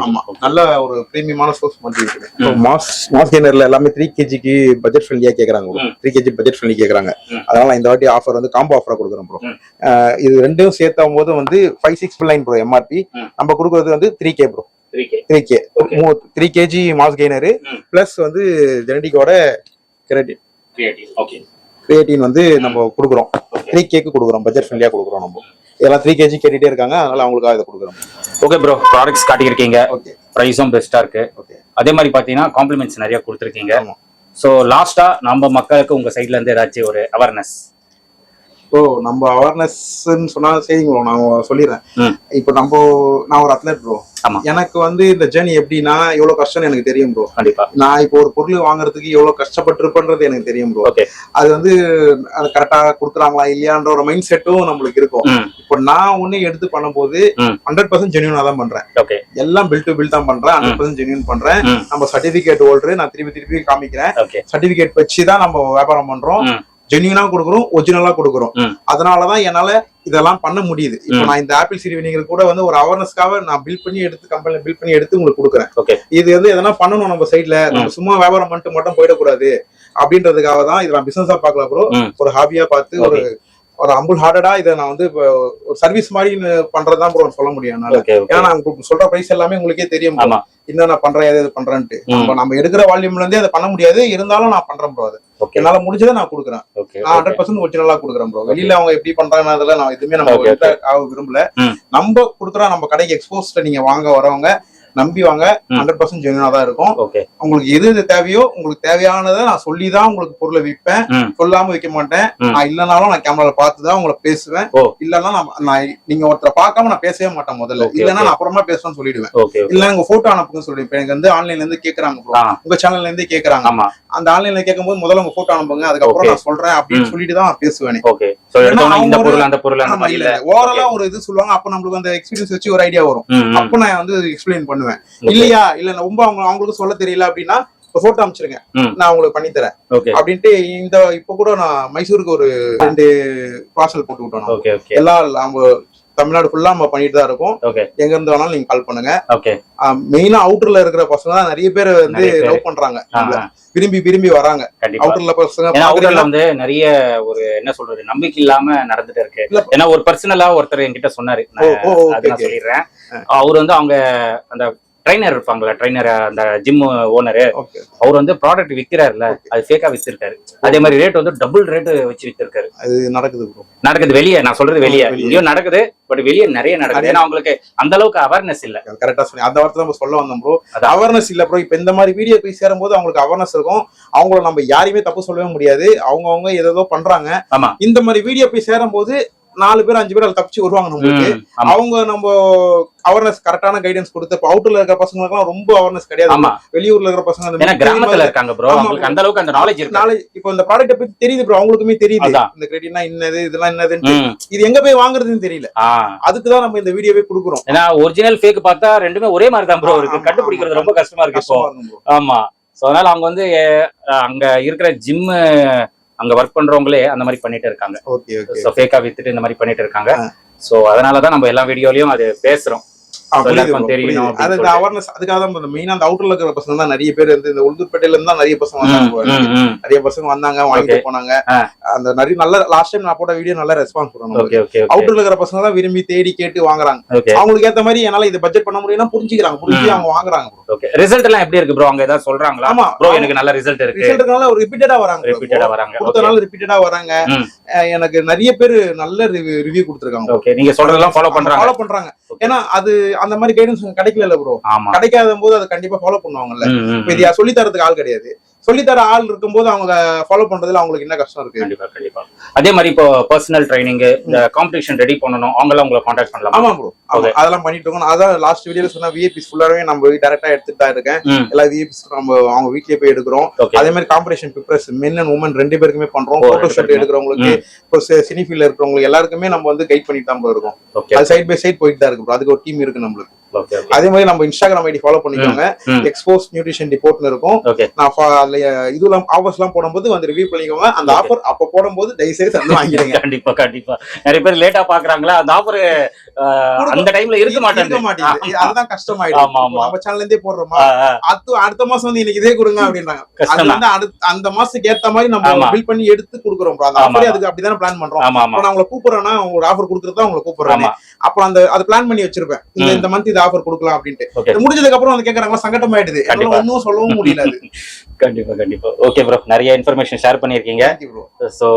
ஆமா நல்ல ஒரு பிரீமியமான சோர்ஸ் மல்டிவிட்டமின். மாஸ் கெய்னர்ல எல்லாமே 3 kg பட்ஜெட் ஃப்ரெண்ட்லியா கேக்குறாங்க ப்ரோ. 3 kg பட்ஜெட் ஃப்ரெண்ட்லி கேக்குறாங்க. அதனால இந்த வாட்டி ஆஃபர் வந்து காம்போ ஆஃபரா கொடுக்குறோம் ப்ரோ. இது ரெண்டும் சேர்த்தும் போது வந்து 5699 ப்ரோ எம்ஆர்பி. நம்ம கொடுக்குறது வந்து 3K bro. 3K 3 kg mass gainer plus வந்து ஜெனடிக்கோட கிரியேட்டின் வந்து நம்ம கொடுக்குறோம். 3K கொடுக்குறோம். பட்ஜெட் ஃப்ரெண்ட்லியா கொடுக்குறோம். நம்ம இதெல்லாம் 3 kg கேட்டுட்டே இருக்காங்க. அதனால அவங்களுக்காக இதை கொடுக்குறோம். Okay bro. ப்ராடக்ட்ஸ் காட்டியிருக்கீங்க. பிரைஸும் பெஸ்டா இருக்கு. அதே மாதிரி பாத்தீங்கன்னா காம்ப்ளிமெண்ட்ஸ் நிறைய கொடுத்துருக்கீங்க. சோ லாஸ்டா நம்ம மக்களுக்கு உங்க சைட்ல இருந்து ஏதாச்சும் ஒரு அவேர்னஸ்? நம்ம அவேர்னஸ் சொன்னா சரிங்க ப்ரோ. நான் சொல்லிடுறேன். இப்போ நான் ஒரு அத்லெட் ப்ரோ. எனக்கு வந்து இந்த ஜேர்னி எப்படின்னா எவ்வளவு கஷ்டம்னு எனக்கு தெரியும் ப்ரோ. கண்டிப்பா நான் இப்போ ஒரு பொருள் வாங்குறதுக்கு எவ்வளவு கஷ்டப்பட்டிருப்பேன்றது எனக்கு தெரியும் ப்ரோ. அது வந்து அது கரெக்டா கொடுக்குறாங்களா இல்லையான்ற ஒரு மைண்ட் செட்டும் நம்மளுக்கு இருக்கும். இப்போ நான் ஒண்ணு எடுத்து பண்ணும்போது 100% ஜென்யூனா தான் பண்றேன். எல்லாம் பில் டு பில் தான் பண்றேன். 100% ஜென்யூன் பண்றேன். நம்ம சர்டிபிகேட் ஹோல்டர் நான் திருப்பி காமிக்கிறேன். சர்டிபிகேட் வச்சுதான் நம்ம வியாபாரம் பண்றோம். ஜென்யூனா கொடுக்குறோம், ஒரிஜினலா கொடுக்குறோம். அதனாலதான் என்னால இதெல்லாம் பண்ண முடியுது. இப்போ நான் இந்த ஆப்பிள் சீட் வினிகர் கூட வந்து ஒரு அவேர்னஸ்க்காக நான் பில் பண்ணி எடுத்து கம்பெனில பில் பண்ணி எடுத்து உங்களுக்கு கொடுக்குறேன். இது வந்து எதனா பண்ணணும் நம்ம சைட்ல. நம்ம சும்மா வியாபாரம் பண்ணிட்டு மட்டும் போயிடக்கூடாது அப்படின்றதுக்காக தான் இதை நான் பிசினஸா பார்க்கல ப்ரோ. ஒரு ஹாபியா பார்த்து ஒரு ஒரு அம்புல் ஹார்டடா இதை நான் வந்து ஒரு சர்வீஸ் மாதிரி பண்றதுதான் ப்ரோ சொல்ல முடியும். ஏன்னா நான் உங்களுக்கு சொல்ற பிரைஸ் எல்லாமே உங்களுக்கே தெரியும் என்ன நான் பண்றேன் எது பண்றேன்ட்டு. நம்ம எடுக்கிற வால்யூம்ல இருந்தே அதை பண்ண முடியாது, இருந்தாலும் நான் பண்றேன் ப்ரோ. அது என்னால முடிஞ்சதை நான் கொடுக்குறேன். நான் 100% ஒரிஜினலா கொடுக்குறேன் ப்ரோ. வெளியில அவங்க எப்படி பண்றாங்க அதெல்லாம் நான் எதுவுமே நம்ம விரும்பல. நம்ம கொடுக்குறோம் நம்ம கடைக்கு எக்ஸ்போஸ்ல நீங்க வாங்க வரவங்க நம்பி வாங்க, 100% ஜென்யூனா தான் இருக்கும். உங்களுக்கு எது தேவையோ உங்களுக்கு தேவையானதை நான் சொல்லிதான் உங்களுக்கு பொருளை விற்பேன், சொல்லாம வைக்க மாட்டேன். நான் இல்லைனாலும் நான் கேமரால பார்த்துதான் உங்களை பேசுவேன். இல்லன்னா நான் நீங்க ஒருத்தரை பார்க்காம நான் பேசவே மாட்டேன் முதல்ல. இல்லன்னா நான் அப்புறமா பேசுவேன்னு சொல்லிடுவேன். இல்ல உங்க போட்டோ அனுப்புங்க சொல்லிடுவேன். எனக்கு வந்து ஆன்லைன்ல இருந்து கேக்குறாங்க, உங்க சேனல்ல இருந்தே கேக்குறாங்க. அந்த ஆன்லைன்ல கேட்கும் போது முதல்ல உங்க போட்டோ அனுப்புங்க, அதுக்கப்புறம் நான் சொல்றேன் அப்படின்னு சொல்லிட்டு தான் நான் பேசுவேன். ஓவராலா ஒரு இது சொல்லுவாங்க, அப்ப நம்மளுக்கு அந்த எக்ஸ்பீரியன்ஸ் வச்சு ஒரு ஐடியா வரும். அப்ப நான் வந்து எக்ஸ்பிளைன் பண்ணுவேன். இல்லையா இல்ல ரொம்ப அவங்களுக்கு சொல்ல தெரியல அப்படின்னா போட்டோ அனுப்பிச்சிருங்க, நான் உங்களுக்கு பண்ணி தரேன் அப்படின்ட்டு. இந்த இப்ப கூட நான் மைசூருக்கு ஒரு 2 பார்சல் போட்டு விட்டோம். எல்லா தமிழ்நாடு ஃபுல்லா நம்ம பண்ணிட்டு தான் இருக்கோம். எங்க இருந்து வேணாலும் நீங்க கால் பண்ணுங்க. மெயினா அவுட்டர்ல இருக்கிற பசங்க தான் நிறைய பேர் வந்து லவ் பண்றாங்க, விரும்பி வராங்க. அவுட்டர்ல பசங்க வந்து நிறைய ஒரு என்ன சொல்றது நம்பிக்கை இல்லாம நடந்துட்டு இருக்கு. ஏன்னா ஒரு பர்சனலா ஒருத்தர் என்கிட்ட சொன்னாரு, நான் சொல்லிடுறேன். அவர் வந்து அவங்க அந்த ட்ரைனர் இருப்பாங்களா, ட்ரைனர் அந்த ஜிம் ஓனரு, அவர் வந்து ப்ராடக்ட் விற்கிறாருல அது ஃபேக்கா வித்திருக்காரு. அதே மாதிரி ரேட் வந்து டபுள் ரேட் வச்சு வித்திருக்காரு. அது நடக்குது வெளியே. நான் சொல்றது வெளியே இங்கேயும் நடக்குது, பட் வெளியே நிறைய நடக்குது. ஏன்னா அவங்களுக்கு அந்த அளவுக்கு அவேர்னஸ் இல்ல. கரெக்டா சொல்லி அந்த வார்த்தை நம்ம சொல்ல வந்தோம் ப்ரோ. அவேர்னஸ் இல்ல ப்ரோ. இப்ப இந்த மாதிரி வீடியோ போய் சேரும் போது அவங்களுக்கு அவேர்னஸ் இருக்கும். அவங்கள நம்ம யாரையுமே தப்பு சொல்லவே முடியாது. அவங்க ஏதோ பண்றாங்க. இந்த மாதிரி வீடியோ போய் சேரும் போது 4 பேர் 5 பேர் அதை தப்பிச்சு வருவாங்க. நம்மளுக்கு அவங்க நம்ம அவேர்னஸ் கரெக்டான கைடன்ஸ் கொடுத்து அவுட்டர்ல இருக்கிற பசங்களுக்கு எல்லாம் ரொம்ப அவேர்னஸ் கிடையாது. வெளியூர்ல இருக்கிற பசங்க கிராமத்துல இருக்காங்க ப்ரோ, அவங்களுக்கு அந்த அளவுக்கு அந்த நாலேஜ் இருக்கு. இப்போ இந்த ப்ராடக்ட் பத்தி தெரியுது ப்ரோ, அவங்களுக்குமே தெரியுது இந்த கிரெடிட்னா என்னது, இதெல்லாம் என்னதுன்னு. இது எங்க போய் வாங்குறதுன்னு தெரியல. அதுக்குதான் நம்ம இந்த வீடியோவே கொடுக்குறோம். ஏன்னா ஒரிஜினல் ஃபேக் பார்த்தா ரெண்டுமே ஒரே மாதிரி தான் ப்ரோ இருக்கு. கண்டுபிடிக்கிறது ரொம்ப கஷ்டமா இருக்கு இப்போ. ஆமா, சோ அதனால அவங்க வந்து அங்க இருக்கிற ஜிம் அங்க ஒர்க் பண்றவங்களே அந்த மாதிரி பண்ணிட்டு இருக்காங்க. சோ ஃபேக்கா வித்துட்டு இந்த மாதிரி பண்ணிட்டு இருக்காங்க. சோ அதனாலதான் நம்ம எல்லா வீடியோலயும் அது பேசுறோம். தெரியணும் அதுக்காக தான் மெயினா அந்த அவுட்டர்ல இருக்கிற பசங்க தான் நிறைய பேர் வந்து இந்த உளுந்தூர்பேட்டையில இருந்தா நிறைய பசங்க வந்தாங்க. நிறைய பசங்க வந்தாங்க, வாங்கிட்டு போனாங்க. அந்த நிறைய நல்ல லாஸ்ட் டைம் நான் போட்ட வீடியோ நல்ல ரெஸ்பான்ஸ் பண்ணுவாங்க. அவுட்டர்ல இருக்கிற பசங்க தான் விரும்பி தேடி கேட்டு வாங்குறாங்க. அவங்களுக்கு ஏத்த மாதிரி என்னால இது பட்ஜெட் பண்ண முடியும்னா புரிஞ்சுக்கிறாங்க, புரிஞ்சு அவங்க வாங்குறாங்க. ரிசல்ட் எல்லாம் எப்படி இருக்கு ப்ரோ? அங்க ஏதாவது சொல்றாங்களா? ஆமா ப்ரோ, எனக்கு நல்ல ரிசல்ட் இருக்கு. ரிசல்ட்னால ஒரு ரிப்பீட்டடா வராங்க. கொடுத்தனால ரிப்பீட்டடா வராங்க. எனக்கு நிறைய பேர் நல்ல ரிவ்யூ கொடுத்திருக்காங்க. ஓகே, நீங்க சொல்றதெல்லாம் ஃபாலோ பண்றாங்க. ஏன்னா அது அந்த மாதிரி கைடன்ஸ் கிடைக்கல ப்ரோ. கிடைக்காத போது அதை கண்டிப்பா ஃபாலோ பண்ணுவாங்கல்ல. இப்ப இது சொல்லி தரதுக்கு ஆள் கிடையாது. சொல்லித்தர ஆள் இருக்கும்போது அவங்க ஃபாலோ பண்றதுல அவங்களுக்கு என்ன கஷ்டம் இருக்கு? கண்டிப்பா. அதே மாதிரி இப்போ பர்சனல் ட்ரைனிங், இந்த காம்படிஷன் ரெடி பண்ணனும், அவங்க எல்லாம் உங்களை கான்டாக்ட் பண்ணலாம். ஆமா ப்ரோ, அதெல்லாம் பண்ணிட்டு இருக்கோம். அதான் லாஸ்ட் வீடியோல சொன்னா விஐபிஸ் ஃபுல்லாவே நம்ம டைரக்டா எடுத்துட்டு தான் இருக்கேன். எல்லா விஐபிஸ் நம்ம அவங்க வீட்லயே போய் எடுக்கிறோம். அதே மாதிரி காம்படிஷன் பிரிப்பரஸ் மென் அண்ட் உமன் 2 பேருக்குமே பண்றோம். போட்டோ ஷூட் எடுக்கிறவங்களுக்கு, இப்போ சினி ஃபீல்ட்ல இருக்கிறவங்களுக்கு எல்லாருக்குமே நம்ம வந்து கைட் பண்ணிட்டு தான் இருக்கோம். அது சைட் பை சைட் போயிட்டு தான் இருக்கு ப்ரோ. அதுக்கு ஒரு டீம் இருக்கு நம்மளுக்கு. அதே மாதிரி நம்ம இன்ஸ்டாகிராம் ஐடி ஃபாலோ பண்ணிக்கோங்க. எக்ஸ்போஸ் நியூட்ரிஷன் டிபோர்ட்னு இருக்கும். நான் இதுல ஆஃபர்ஸ் எல்லாம் போடும்போது வந்து ரிவ்யூ பண்ணிக்கோங்க. அந்த ஆஃபர் அப்ப போடும்போது தயவுசெய்து வந்து வாங்கிடுங்க. கண்டிப்பா. நிறைய பேர் லேட்டா பாக்குறாங்களா, அந்த ஆஃபர் அந்த டைம்ல இருக்க மாட்டேங்குது. அதுதான் கஷ்டமாயிடும். நம்ம சேனல்ல இருந்தே போடுறோமா, அடுத்த மாசம் வந்து இன்னைக்கு இதே கொடுங்க அப்படின்றாங்க. அது வந்து அந்த மாசத்துக்கு ஏத்த மாதிரி நம்ம பில் பண்ணி எடுத்து கொடுக்குறோம். அந்த ஆஃபர் அதுக்கு அப்படிதானே பிளான் பண்றோம். நான் உங்களை கூப்பிடுறேன்னா உங்களோட ஆஃபர் கொடுத்துட்டு உங்களை கூப்பிடுறேன். அப்ப அது பிளான் பண்ணி வச்சிருப்பேன். இந்த மந்த் இது ஆஃபர் கொடுக்கலாம் அப்படின்ட்டு. முடிஞ்சதுக்கு அப்புறம் வந்து கேக்குறாங்க, சங்கடம் ஆயிடுது. ஒன்னும் சொல்லவும் முடியல. கண்டிப்பா. ஓகே ப்ரோ, நிறைய இன்ஃபர்மேஷன் ஷேர் பண்ணிருக்கீங்க. சோ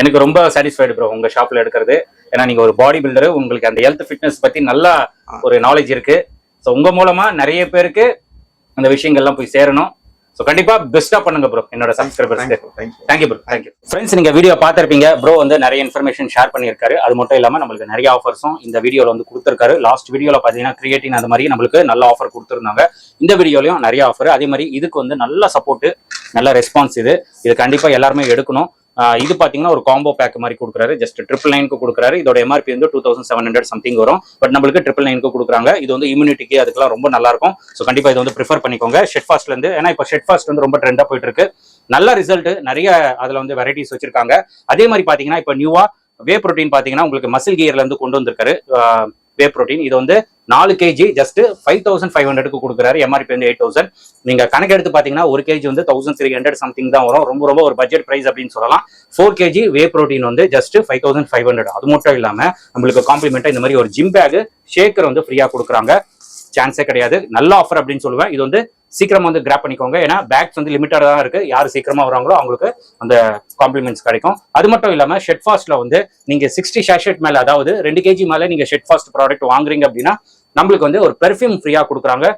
எனக்கு ரொம்ப சாட்டிஸ்ஃபைடு ப்ரோ உங்க ஷாப்ல எடுக்கிறது. ஏன்னா நீங்க ஒரு பாடி பில்டர், உங்களுக்கு அந்த ஹெல்த் ஃபிட்னஸ் பத்தி நல்ல ஒரு நாலேஜ் இருக்கு. சோ உங்க மூலமா நிறைய பேருக்கு அந்த விஷயங்கள்லாம் போய் சேரணும். சோ கண்டிப்பா பெஸ்டா பண்ணுங்க ப்ரோ என்னோட சப்ஸ்கிரைபர்ஸ்க்கு. Thank you bro, thank you. ஃப்ரெண்ட்ஸ், நீங்க வீடியோ பார்த்திருப்பீங்க. ப்ரோ வந்து நிறைய இன்ஃபர்மேஷன் ஷேர் பண்ணியிருக்காரு. அது மட்டும் இல்லாம நம்மளுக்கு நிறைய ஆஃபர்ஸும் இந்த வீடியோல வந்து கொடுத்துருக்காரு. லாஸ்ட் வீடியோல பாத்தீங்கன்னா கிரியேட்டின் அந்த மாதிரி நம்மளுக்கு நல்ல ஆஃபர் கொடுத்துருந்தாங்க. இந்த வீடியோலயும் நிறைய ஆஃபர். அதே மாதிரி இதுக்கு வந்து நல்ல சப்போர்ட், நல்ல ரெஸ்பான்ஸ். இது கண்டிப்பா எல்லாருமே எடுக்கணும். இது பாத்தீங்கன்னா ஒரு காம்போ பேக் மாதிரி கொடுக்குறாரு. ஜஸ்ட் 999 கொடுக்குறாரு. இதோட எம்ஆர்பி வந்து 2700 சம்திங் வரும். பட் நம்மளுக்கு 999 கொடுக்குறாங்க. இது வந்து இம்யூனிட்டிக்கு அதுக்கெல்லாம் ரொம்ப நல்லா இருக்கும். ஸோ கண்டிப்பா இது வந்து ப்ரிஃபர் பண்ணிக்கோங்க ஷெட்ஃபாஸ்ட்ல இருந்து. ஏன்னா இப்போ ஷெட்ஃபாஸ்ட் வந்து ரொம்ப ட்ரெண்டா போயிட்டு இருக்கு. நல்ல ரிசல்ட், நிறைய அதுல வந்து வெரைட்டிஸ் வச்சிருக்காங்க. அதே மாதிரி பாத்தீங்கன்னா இப்போ நியூவா வே புரோட்டீன் பாத்தீங்கன்னா உங்களுக்கு மசில் கியர்ல இருந்து கொண்டு வந்திருக்காரு. Whey protein. இது வந்து 4 kg ஜஸ்ட் 5500க்கு கொடுக்குறாரு. எம்ஆர்பி வந்து 8000. நீங்க கணக்கு எடுத்து பாத்தீங்கன்னா 1 kg வந்து 1300 சம்திங் தான் வரும். ரொம்ப ரொம்ப ஒரு பட்ஜெட் பிரைஸ் அப்படின்னு சொல்லலாம். 4 kg வே ப்ரோட்டீன் வந்து ஜஸ்ட் 5500. அது மட்டும் இல்லாம நம்மளுக்கு காம்ப்ளிமெண்டா இந்த மாதிரி ஒரு ஜிம் பேக் ஷேக்கர் வந்து ஃப்ரீயா கொடுக்குறாங்க. சான்ஸே கிடையாது. நல்ல ஆஃபர் அப்படின்னு சொல்லுவேன். இது வந்து சீக்கிரமா வந்து கிராப் பண்ணிக்கோங்க. ஏன்னா பேக்ஸ் வந்து லிமிட்டடா தான் இருக்கு. யாரு சீக்கிரமா வராங்களோ அவங்களுக்கு அந்த காம்ப்ளிமெண்ட்ஸ் கிடைக்கும். அது மட்டும் இல்லாம ஷெட்ஃபாஸ்ட்ல வந்து நீங்க 60 ஷாஷெட் மேல, அதாவது 2 kg மேல நீங்க ஷெட்ஃபாஸ்ட் ப்ராடக்ட் வாங்குறீங்க அப்படின்னா நம்மளுக்கு வந்து ஒரு பெர்ஃப்யூம் ஃப்ரீயா கொடுக்குறாங்க.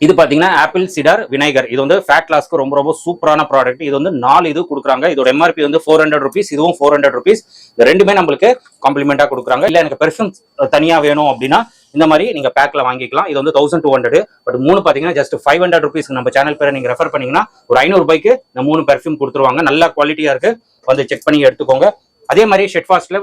இது பாத்தீங்கன்னா ஆப்பிள் சிடார் வினைகர். இது வந்து ஃபேட் லாஸ்க்கு ரொம்ப ரொம்ப சூப்பரான ப்ராடக்ட். இது வந்து 4 இது கொடுக்குறாங்க. இதோட எம்ஆர்பி வந்து 400 rupees. இதுவும் 400 rupees. இந்த ரெண்டுமே நம்மளுக்கு காம்ப்ளிமெண்டா கொடுக்குறாங்க. இல்ல எனக்கு பெர்ஃப்யூம் தனியா வேணும் அப்படின்னா இந்த மாதிரி நீங்க பேக்ல வாங்கிக்கலாம். இது வந்து 1200. பட் 3 பாத்தீங்கன்னா ஜஸ்ட் 500 rupees. நம்ம சேனல் பேரை நீங்க ரெஃபர் பண்ணீங்கன்னா ஒரு 500 ரூபாய்க்கு இந்த 3 பெர்ஃப்யூம் கொடுத்துருவாங்க. நல்ல குவாலிட்டியா இருக்கு. வந்து செக் பண்ணி எடுத்துக்கோங்க. அதே மாதிரி ஷெட்ஃபாஸ்ட்ல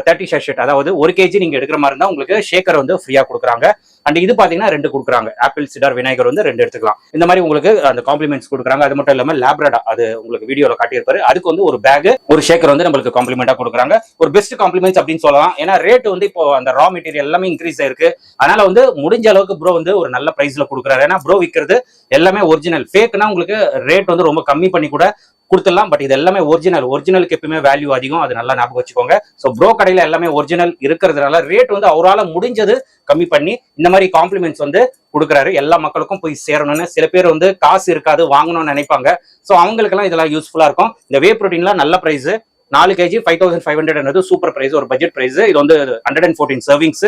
30 ஷாஷெட், அதாவது 1 kg நீங்க எடுக்கிற மாதிரி இருந்தா உங்களுக்கு ஷேக்கர் வந்து ஃப்ரீயா கொடுக்குறாங்க. அண்ட் இது பாத்தீங்கன்னா 2 கொடுக்குறாங்க. ஆப்பிள் சிடார் வினைகர் வந்து 2 எடுத்துக்கலாம். இந்த மாதிரி உங்களுக்கு அந்த காம்ப்ளிமெண்ட்ஸ் கொடுக்குறாங்க. அது மட்டும் இல்லாம லேப்ரடா, அது உங்களுக்கு வீடியோல காட்டியிருப்பாரு, அதுக்கு வந்து ஒரு பேக் ஒரு ஷேக்கர் வந்து நம்மளுக்கு காம்ப்ளிமெண்டா கொடுக்குறாங்க. ஒரு பெஸ்ட் காம்ப்ளிமெண்ட்ஸ் அப்படின்னு சொல்லலாம். ஏன்னா ரேட் வந்து இப்போ அந்த ரா மெட்டீரியல் எல்லாமே இன்க்ரீஸ் ஆயிருக்கு. அதனால வந்து முடிஞ்ச அளவுக்கு ப்ரோ வந்து ஒரு நல்ல பிரைஸ்ல கொடுக்குறாரு. ஏன்னா ப்ரோ விற்கிறது எல்லாமே ஒரிஜினல். ஃபேக்னா உங்களுக்கு ரேட் வந்து ரொம்ப கம்மி பண்ணி கூட கொடுத்துடலாம். பட் இது எல்லாமே ஒரிஜினலுக்கு எப்பவுமே வேல்யூ அதிகம். அது நல்லா ஞாபகம் வச்சுக்கோங்க. ஸோ ப்ரோ கடையில எல்லாமே ஒரிஜினல் இருக்கிறதுனால ரேட் வந்து அவரால் முடிஞ்சது கம்மி பண்ணி இந்த மாதிரி காம்ப்ளிமெண்ட்ஸ் வந்து கொடுக்குறாரு. எல்லா மக்களுக்கும் போய் சேரணும்னு. சில பேர் வந்து காசு இருக்காது வாங்கணும்னு நினைப்பாங்க. ஸோ அவங்களுக்கெல்லாம் இதெல்லாம் யூஸ்ஃபுல்லா இருக்கும். இந்த வே ப்ரோட்டீன்லாம் நல்ல பிரைஸ். 4 kg 5500 சூப்பர் பிரைஸ், ஒரு பட்ஜெட் பிரைஸ். இது வந்து 114 சர்விங்ஸ்.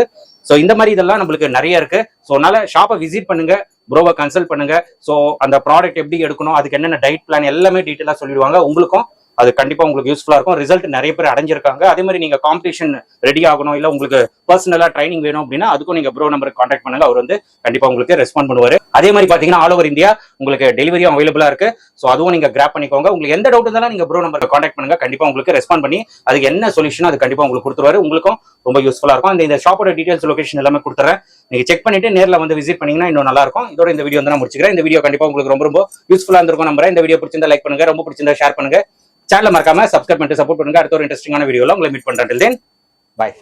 ஸோ இந்த மாதிரி இதெல்லாம் நம்மளுக்கு நிறைய இருக்கு. ஸோ அதனால ஷாப்பை விசிட் பண்ணுங்க, ப்ரோவை கன்சல்ட் பண்ணுங்க. ஸோ அந்த ப்ராடக்ட் எப்படி எடுக்கணும், அதுக்கு என்னென்ன டயட் பிளான் எல்லாமே டீட்டெயிலாக சொல்லிடுவாங்க. உங்களுக்கும் அது கண்டிப்பா உங்களுக்கு யூஸ்ஃபுல்லா இருக்கும். ரிசல்ட் நிறைய பேர் அடைஞ்சிருக்காங்க. அதே மாதிரி நீங்க காம்படிஷன் ரெடி ஆகணும், இல்ல உங்களுக்கு பர்சனலா ட்ரைனிங் வேணும் அப்படின்னா அதுக்கும் நீங்க ப்ரோ நம்பருக்கு கான்டாக்ட் பண்ணுங்க. அவர் வந்து கண்டிப்பா உங்களுக்கு ரெஸ்பாண்ட் பண்ணுவாரு. அதே மாதிரி பாத்தீங்கன்னா ஆல் ஓவர் இந்தியா உங்களுக்கு டெலிவரியும் அவைலபிளா இருக்கு. ஸோ அதுவும் நீங்க கிராப் பண்ணிக்கோங்க. உங்களுக்கு எந்த டவுட் இருந்தாலும் நீங்க ப்ரோ நம்பருக்கு கான்டாக்ட் பண்ணுங்க. கண்டிப்பா உங்களுக்கு ரெஸ்பாண்ட் பண்ணி அதுக்கு என்ன சொல்யூஷன் அது கண்டிப்பா உங்களுக்கு கொடுத்துருவாரு. உங்களுக்கும் ரொம்ப யூஸ்ஃபுல்லா இருக்கும். இந்த ஷாப்போட டீடைல்ஸ், லொகேஷன் எல்லாமே கொடுத்துறேன். நீங்க செக் பண்ணிட்டு நேரில் வந்து விசிட் பண்ணீங்கன்னா இன்னும் நல்லா இருக்கும். இதோட இந்த வீடியோ வந்து நான் முடிச்சுக்கிறேன். இந்த வீடியோ கண்டிப்பா உங்களுக்கு ரொம்ப ரொம்ப யூஸ்ஃபுல்லா இருந்திருக்கும் நம்புறேன். இந்த வீடியோ பிடிச்சிருந்தா லைக் பண்ணுங்க, ரொம்ப பிடிச்சிருந்தா ஷேர் பண்ணுங்க. சேனலை மறக்காம சப்ஸ்கிரைப் பண்ணிட்டு சப்போர்ட் பண்ணுங்க. அடுத்த ஒரு இன்ட்ரெஸ்டிங்கான வீடியோல உங்களை மீட் பண்றேன். Till then, bye.